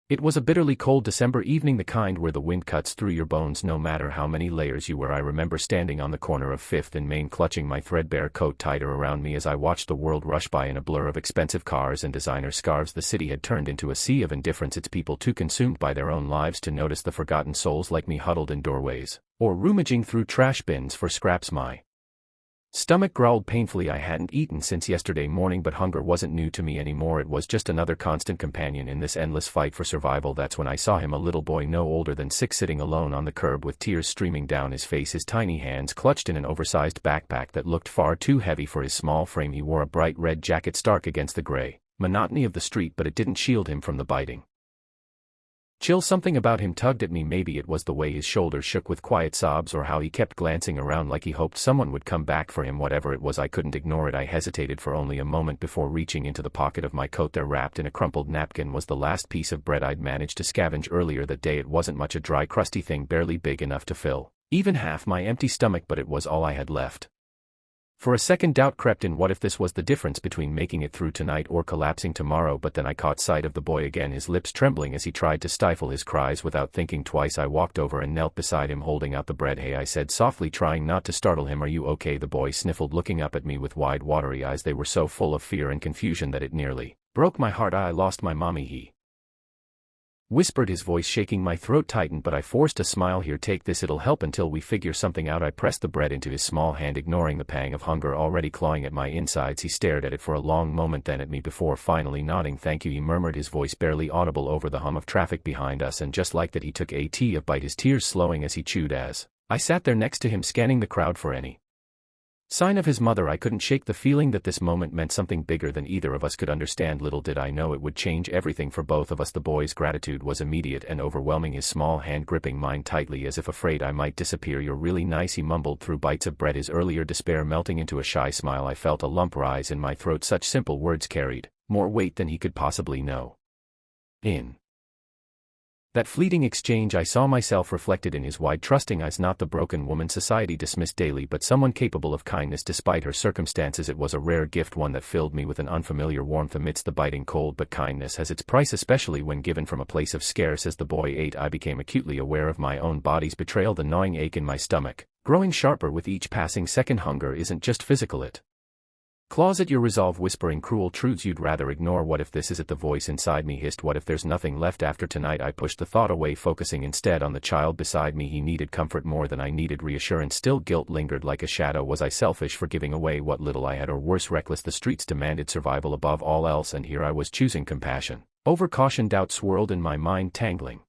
It was a bitterly cold December evening, the kind where the wind cuts through your bones no matter how many layers you wear. I remember standing on the corner of 5th and Main clutching my threadbare coat tighter around me as I watched the world rush by in a blur of expensive cars and designer scarves. The city had turned into a sea of indifference, its people too consumed by their own lives to notice the forgotten souls like me huddled in doorways, or rummaging through trash bins for scraps. My stomach growled painfully. I hadn't eaten since yesterday morning, but hunger wasn't new to me anymore. It was just another constant companion in this endless fight for survival. That's when I saw him, a little boy no older than 6, sitting alone on the curb with tears streaming down his face, his tiny hands clutched in an oversized backpack that looked far too heavy for his small frame. He wore a bright red jacket, stark against the gray monotony of the street, but it didn't shield him from the biting chill. Something about him tugged at me. Maybe it was the way his shoulders shook with quiet sobs, or how he kept glancing around like he hoped someone would come back for him. Whatever it was, I couldn't ignore it. I hesitated for only a moment before reaching into the pocket of my coat. There, wrapped in a crumpled napkin, was the last piece of bread I'd managed to scavenge earlier that day. It wasn't much, a dry, crusty thing barely big enough to fill even half my empty stomach, but it was all I had left. For a second, doubt crept in. What if this was the difference between making it through tonight or collapsing tomorrow? But then I caught sight of the boy again, his lips trembling as he tried to stifle his cries. Without thinking twice, I walked over and knelt beside him, holding out the bread. "Hey," I said softly, trying not to startle him. "Are you okay?" The boy sniffled, looking up at me with wide, watery eyes. They were so full of fear and confusion that it nearly broke my heart. "I lost my mommy," he whispered, his voice shaking. My throat tightened, but I forced a smile. "Here, take this, it'll help until we figure something out." I pressed the bread into his small hand, ignoring the pang of hunger already clawing at my insides. He stared at it for a long moment, then at me, before finally nodding. "Thank you," he murmured, his voice barely audible over the hum of traffic behind us. And just like that, he took a bite, his tears slowing as he chewed. As I sat there next to him, scanning the crowd for any sign of his mother, I couldn't shake the feeling that this moment meant something bigger than either of us could understand. Little did I know it would change everything for both of us. The boy's gratitude was immediate and overwhelming, his small hand gripping mine tightly as if afraid I might disappear. "You're really nice," he mumbled through bites of bread, his earlier despair melting into a shy smile. I felt a lump rise in my throat. Such simple words carried more weight than he could possibly know. In that fleeting exchange, I saw myself reflected in his wide, trusting eyes, not the broken woman society dismissed daily, but someone capable of kindness despite her circumstances. It was a rare gift, one that filled me with an unfamiliar warmth amidst the biting cold. But kindness has its price, especially when given from a place of scarce. As the boy ate, I became acutely aware of my own body's betrayal, the gnawing ache in my stomach, growing sharper with each passing second. Hunger isn't just physical, it claws at your resolve, whispering cruel truths you'd rather ignore. What if this is it? The voice inside me hissed. What if there's nothing left after tonight? I pushed the thought away, focusing instead on the child beside me. He needed comfort more than I needed reassurance. Still, guilt lingered like a shadow. Was I selfish for giving away what little I had, or worse, reckless? The streets demanded survival above all else, and here I was choosing compassion over caution. Doubt swirled in my mind, tangling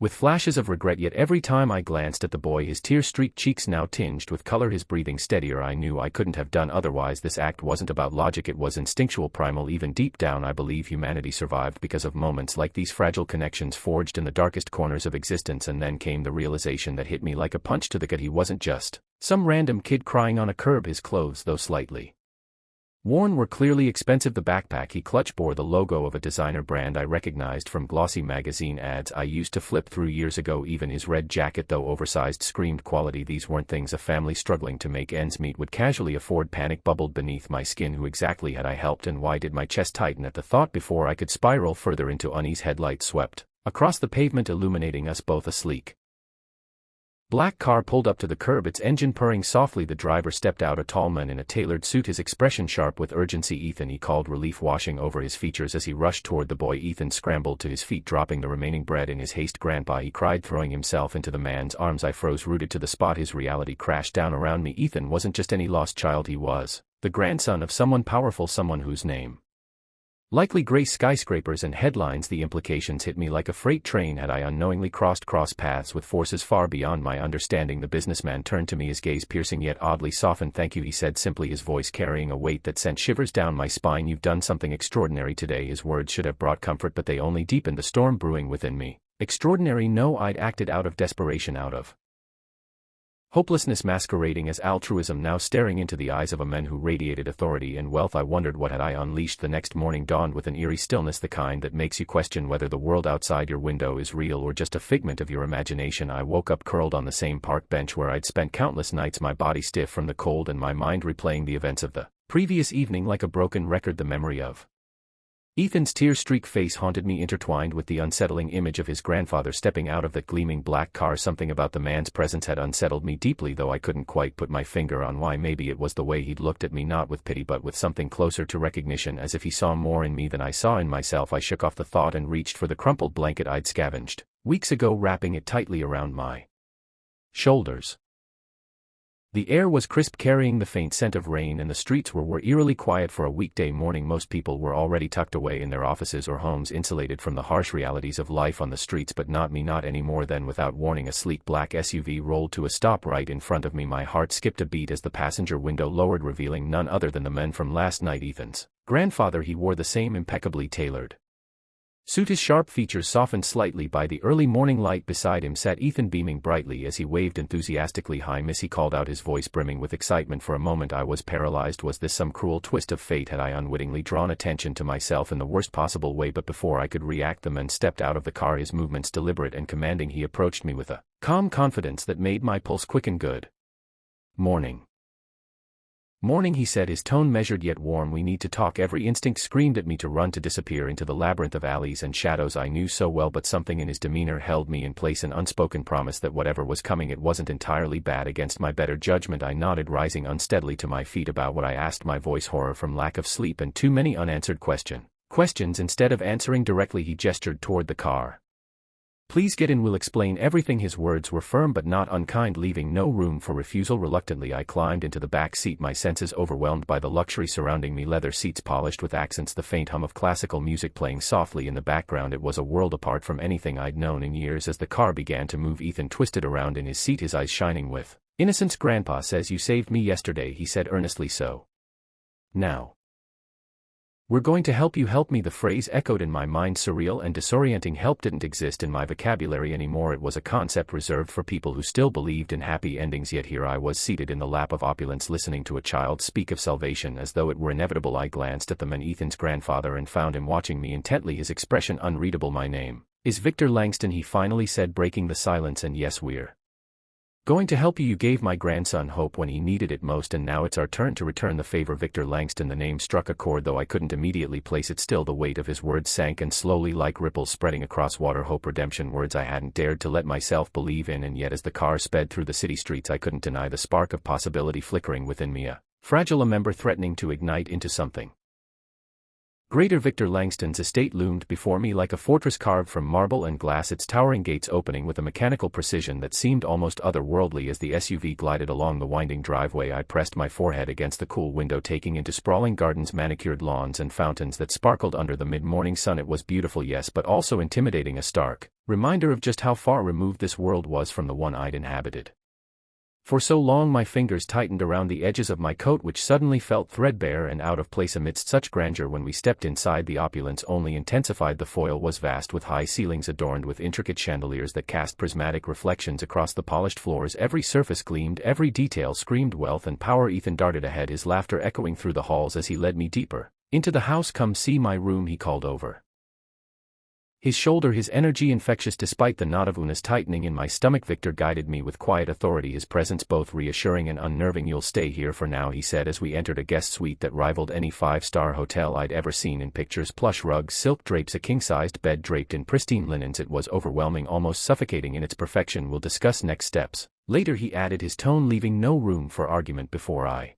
with flashes of regret. Yet every time I glanced at the boy, his tear-streaked cheeks now tinged with color, his breathing steadier. I knew I couldn't have done otherwise. This act wasn't about logic, it was instinctual, primal. Even deep down, I believe humanity survived because of moments like these, fragile connections forged in the darkest corners of existence. And then came the realization that hit me like a punch to the gut. He wasn't just some random kid crying on a curb. His clothes, though slightly worn, were clearly expensive. The backpack he clutched bore the logo of a designer brand I recognized from glossy magazine ads I used to flip through years ago. Even his red jacket, though oversized, screamed quality. These weren't things a family struggling to make ends meet would casually afford. Panic bubbled beneath my skin. Who exactly had I helped, and why did my chest tighten at the thought? Before I could spiral further into unease, headlights swept across the pavement, illuminating us both. A sleek black car pulled up to the curb, its engine purring softly. The driver stepped out, a tall man in a tailored suit, his expression sharp with urgency. "Ethan," he called, relief washing over his features as he rushed toward the boy. Ethan scrambled to his feet, dropping the remaining bread in his haste. "Grandpa," he cried, throwing himself into the man's arms. I froze, rooted to the spot. His reality crashed down around me. Ethan wasn't just any lost child, he was the grandson of someone powerful, someone whose name likely graced skyscrapers and headlines. The implications hit me like a freight train. Had I unknowingly crossed paths with forces far beyond my understanding? The businessman turned to me, his gaze piercing yet oddly softened. "Thank you," he said simply, his voice carrying a weight that sent shivers down my spine. "You've done something extraordinary today." His words should have brought comfort, but they only deepened the storm brewing within me. Extraordinary? No, I'd acted out of desperation, out of hopelessness masquerading as altruism, now staring into the eyes of a man who radiated authority and wealth. I wondered what had I unleashed. The next morning dawned with an eerie stillness, the kind that makes you question whether the world outside your window is real or just a figment of your imagination. I woke up curled on the same park bench where I'd spent countless nights, my body stiff from the cold and my mind replaying the events of the previous evening like a broken record. The memory of Ethan's tear-streaked face haunted me, intertwined with the unsettling image of his grandfather stepping out of that gleaming black car. Something about the man's presence had unsettled me deeply, though I couldn't quite put my finger on why. Maybe it was the way he'd looked at me, not with pity but with something closer to recognition, as if he saw more in me than I saw in myself. I shook off the thought and reached for the crumpled blanket I'd scavenged weeks ago, wrapping it tightly around my shoulders. The air was crisp, carrying the faint scent of rain, and the streets were eerily quiet for a weekday morning. Most people were already tucked away in their offices or homes, insulated from the harsh realities of life on the streets, but not me, not any more. Then, without warning, a sleek black SUV rolled to a stop right in front of me. My heart skipped a beat as the passenger window lowered, revealing none other than the men from last night. Ethan's grandfather. He wore the same impeccably tailored suit, his sharp features softened slightly by the early morning light. Beside him sat Ethan, beaming brightly as he waved enthusiastically. "Hi, miss," he called out, his voice brimming with excitement. For a moment I was paralyzed. Was this some cruel twist of fate? Had I unwittingly drawn attention to myself in the worst possible way? But before I could react, the man stepped out of the car, his movements deliberate and commanding. He approached me with a calm confidence that made my pulse quicken. "Good morning." "Morning," he said, his tone measured yet warm. "We need to talk." Every instinct screamed at me to run, to disappear into the labyrinth of alleys and shadows I knew so well, but something in his demeanor held me in place, an unspoken promise that whatever was coming, it wasn't entirely bad. Against my better judgment I nodded, rising unsteadily to my feet. "About what?" I asked, my voice horror from lack of sleep and too many unanswered questions. Instead of answering directly, he gestured toward the car. "Please get in, we'll explain everything." His words were firm but not unkind, leaving no room for refusal. Reluctantly I climbed into the back seat, my senses overwhelmed by the luxury surrounding me. Leather seats polished with accents, the faint hum of classical music playing softly in the background. It was a world apart from anything I'd known in years. As the car began to move, Ethan twisted around in his seat, his eyes shining with innocence. "Grandpa says you saved me yesterday," he said earnestly. "So now we're going to help you." "Help me?" The phrase echoed in my mind, surreal and disorienting. Help didn't exist in my vocabulary anymore. It was a concept reserved for people who still believed in happy endings. Yet here I was, seated in the lap of opulence, listening to a child speak of salvation as though it were inevitable. I glanced at the man, Ethan's grandfather, and found him watching me intently, his expression unreadable. "My name is Victor Langston," he finally said, breaking the silence, "and yes, we're going to help you. You gave my grandson hope when he needed it most, and now it's our turn to return the favor." Victor Langston, the name struck a chord, though I couldn't immediately place it. Still, the weight of his words sank and slowly, like ripples spreading across water. Hope, redemption, words I hadn't dared to let myself believe in, and yet as the car sped through the city streets I couldn't deny the spark of possibility flickering within me, a fragile ember threatening to ignite into something greater. Victor Langston's estate loomed before me like a fortress carved from marble and glass, its towering gates opening with a mechanical precision that seemed almost otherworldly. As the SUV glided along the winding driveway, I pressed my forehead against the cool window, taking into sprawling gardens, manicured lawns, and fountains that sparkled under the mid-morning sun. It was beautiful, yes, but also intimidating, a stark reminder of just how far removed this world was from the one I'd inhabited for so long. My fingers tightened around the edges of my coat, which suddenly felt threadbare and out of place amidst such grandeur. When we stepped inside, the opulence only intensified. The foyer was vast, with high ceilings adorned with intricate chandeliers that cast prismatic reflections across the polished floors. Every surface gleamed, every detail screamed wealth and power. Ethan darted ahead, his laughter echoing through the halls as he led me deeper into the house. "Come see my room," he called over his shoulder, his energy infectious despite the knot of unease tightening in my stomach. Victor guided me with quiet authority, his presence both reassuring and unnerving. "You'll stay here for now," he said as we entered a guest suite that rivaled any five-star hotel I'd ever seen in pictures. Plush rugs, silk drapes, a king-sized bed draped in pristine linens. It was overwhelming, almost suffocating in its perfection. "We'll discuss next steps later," he added, his tone leaving no room for argument. Before I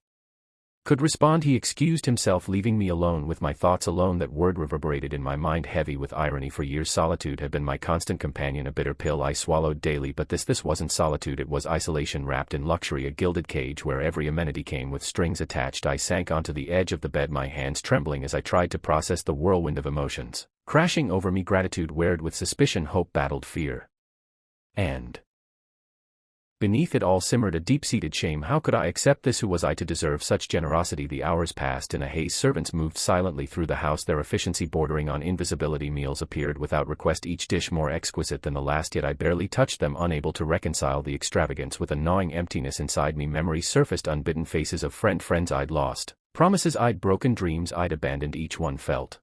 could respond, he excused himself, leaving me alone with my thoughts. Alone, that word reverberated in my mind, heavy with irony. For years solitude had been my constant companion, a bitter pill I swallowed daily. But this wasn't solitude, it was isolation wrapped in luxury, a gilded cage where every amenity came with strings attached. I sank onto the edge of the bed, my hands trembling as I tried to process the whirlwind of emotions crashing over me. Gratitude warred with suspicion, hope battled fear, and beneath it all simmered a deep-seated shame. How could I accept this? Who was I to deserve such generosity? The hours passed in a haze. Servants moved silently through the house, their efficiency bordering on invisibility. Meals appeared without request, each dish more exquisite than the last, yet I barely touched them, unable to reconcile the extravagance with a gnawing emptiness inside me. Memories surfaced, unbidden faces of friends I'd lost, promises I'd broken, dreams I'd abandoned. Each one felt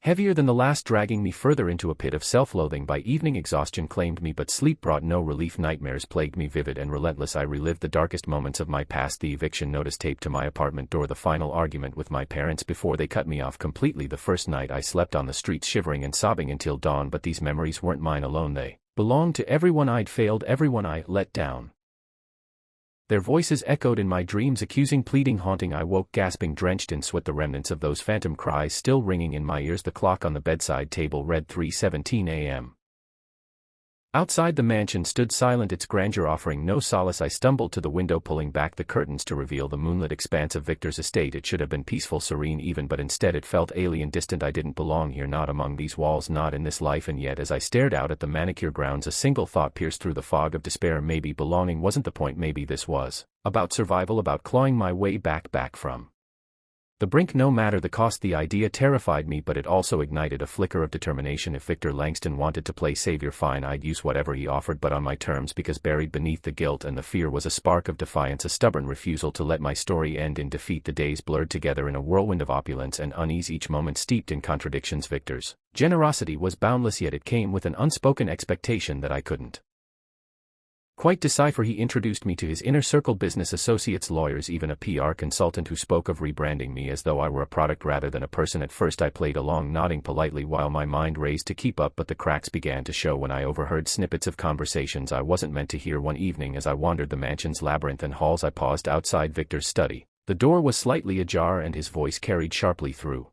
Heavier than the last, dragging me further into a pit of self-loathing. By evening exhaustion claimed me, but sleep brought no relief. Nightmares plagued me, vivid and relentless. I relived the darkest moments of my past, the eviction notice taped to my apartment door, the final argument with my parents before they cut me off completely, the first night I slept on the streets shivering and sobbing until dawn. But these memories weren't mine alone, they belonged to everyone I'd failed, everyone I let down. Their voices echoed in my dreams, accusing, pleading, haunting. I woke gasping, drenched in sweat, the remnants of those phantom cries still ringing in my ears. The clock on the bedside table read 3:17 a.m. Outside the mansion stood silent, its grandeur offering no solace. I stumbled to the window, pulling back the curtains to reveal the moonlit expanse of Victor's estate. It should have been peaceful, serene even, but instead it felt alien, distant. I didn't belong here, not among these walls, not in this life. And yet as I stared out at the manicure grounds, a single thought pierced through the fog of despair. Maybe belonging wasn't the point. Maybe this was about survival, about clawing my way back from the brink, no matter the cost. The idea terrified me, but it also ignited a flicker of determination. If Victor Langston wanted to play savior, fine, I'd use whatever he offered, but on my terms, because buried beneath the guilt and the fear was a spark of defiance, a stubborn refusal to let my story end in defeat. The days blurred together in a whirlwind of opulence and unease, each moment steeped in contradictions. Victor's generosity was boundless, yet it came with an unspoken expectation that I couldn't quite decipher. He introduced me to his inner circle, business associates, lawyers, even a PR consultant who spoke of rebranding me as though I were a product rather than a person. At first I played along, nodding politely while my mind raced to keep up, but the cracks began to show when I overheard snippets of conversations I wasn't meant to hear. One evening as I wandered the mansion's labyrinth and halls, I paused outside Victor's study. The door was slightly ajar and his voice carried sharply through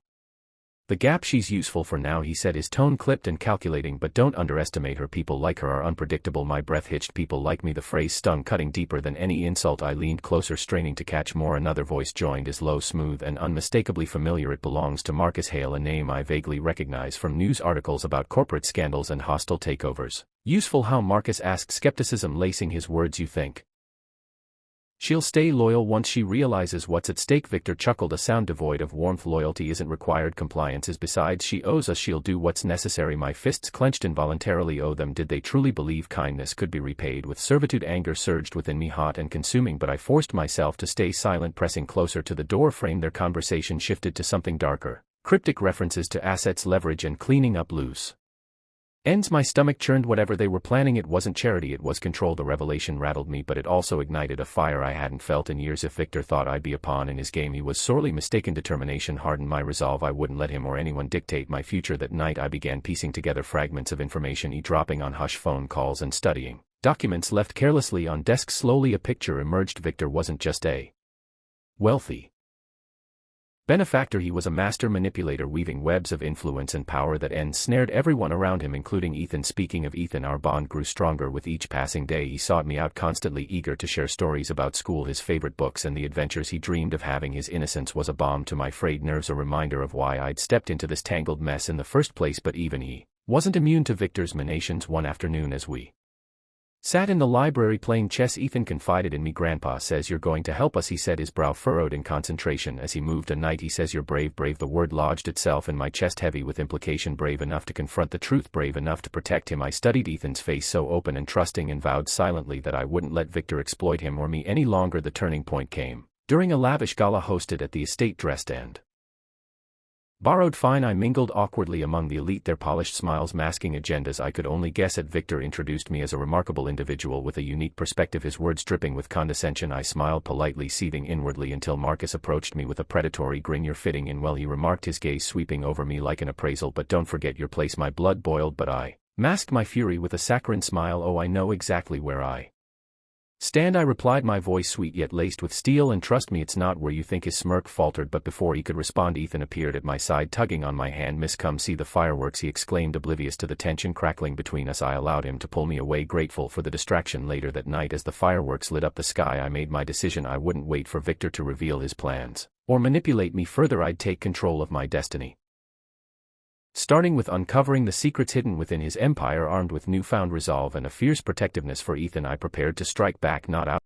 the gap. "She's useful for now," he said, his tone clipped and calculating, "but don't underestimate her. People like her are unpredictable." My breath hitched. "People like me." The phrase stung, cutting deeper than any insult. I leaned closer, straining to catch more. Another voice joined, as low, smooth, and unmistakably familiar. "It belongs to Marcus Hale," a name I vaguely recognize from news articles about corporate scandals and hostile takeovers. "Useful how?" Marcus asked, skepticism lacing his words. "You think she'll stay loyal once she realizes what's at stake?" Victor chuckled, a sound devoid of warmth. "Loyalty isn't required, compliance is. Besides, she owes us. She'll do what's necessary." My fists clenched involuntarily. Owe them? Did they truly believe kindness could be repaid with servitude? Anger surged within me, hot and consuming, but I forced myself to stay silent. Pressing closer to the door frame, their conversation shifted to something darker, cryptic references to assets, leverage, and cleaning up loose ends. My stomach churned. Whatever they were planning, it wasn't charity, it was control. The revelation rattled me, but it also ignited a fire I hadn't felt in years. If Victor thought I'd be a pawn in his game, he was sorely mistaken. Determination hardened my resolve. I wouldn't let him or anyone dictate my future. That night I began piecing together fragments of information, eavesdropping on hush phone calls and studying documents left carelessly on desks. Slowly a picture emerged. Victor wasn't just a wealthy benefactor, he was a master manipulator, weaving webs of influence and power that ensnared everyone around him, including Ethan. Speaking of Ethan, our bond grew stronger with each passing day. He sought me out, constantly eager to share stories about school, his favorite books, and the adventures he dreamed of having. His innocence was a balm to my frayed nerves, a reminder of why I'd stepped into this tangled mess in the first place. But even he wasn't immune to Victor's machinations. One afternoon as we sat in the library playing chess, Ethan confided in me. "Grandpa says you're going to help us," he said, his brow furrowed in concentration as he moved a knight. "He says you're brave." Brave, the word lodged itself in my chest, heavy with implication. Brave enough to confront the truth, brave enough to protect him. I studied Ethan's face, so open and trusting, and vowed silently that I wouldn't let Victor exploit him or me any longer. The turning point came during a lavish gala hosted at the estate. Dressed and borrowed fine, I mingled awkwardly among the elite, their polished smiles masking agendas I could only guess at. Victor introduced me as a remarkable individual with a unique perspective, his words dripping with condescension. I smiled politely, seething inwardly, until Marcus approached me with a predatory grin. "You're fitting in well," he remarked, his gaze sweeping over me like an appraisal. "But don't forget your place." My blood boiled, but I masked my fury with a saccharine smile. "Oh, I know exactly where I stand," I replied, my voice sweet yet laced with steel. "And trust me, it's not where you think." His smirk faltered, but before he could respond, Ethan appeared at my side, tugging on my hand. "Miss, come see the fireworks," he exclaimed, oblivious to the tension crackling between us. I allowed him to pull me away, grateful for the distraction. Later that night, as the fireworks lit up the sky, I made my decision. I wouldn't wait for Victor to reveal his plans or manipulate me further. I'd take control of my destiny, starting with uncovering the secrets hidden within his empire. Armed with newfound resolve and a fierce protectiveness for Ethan, I prepared to strike back, not out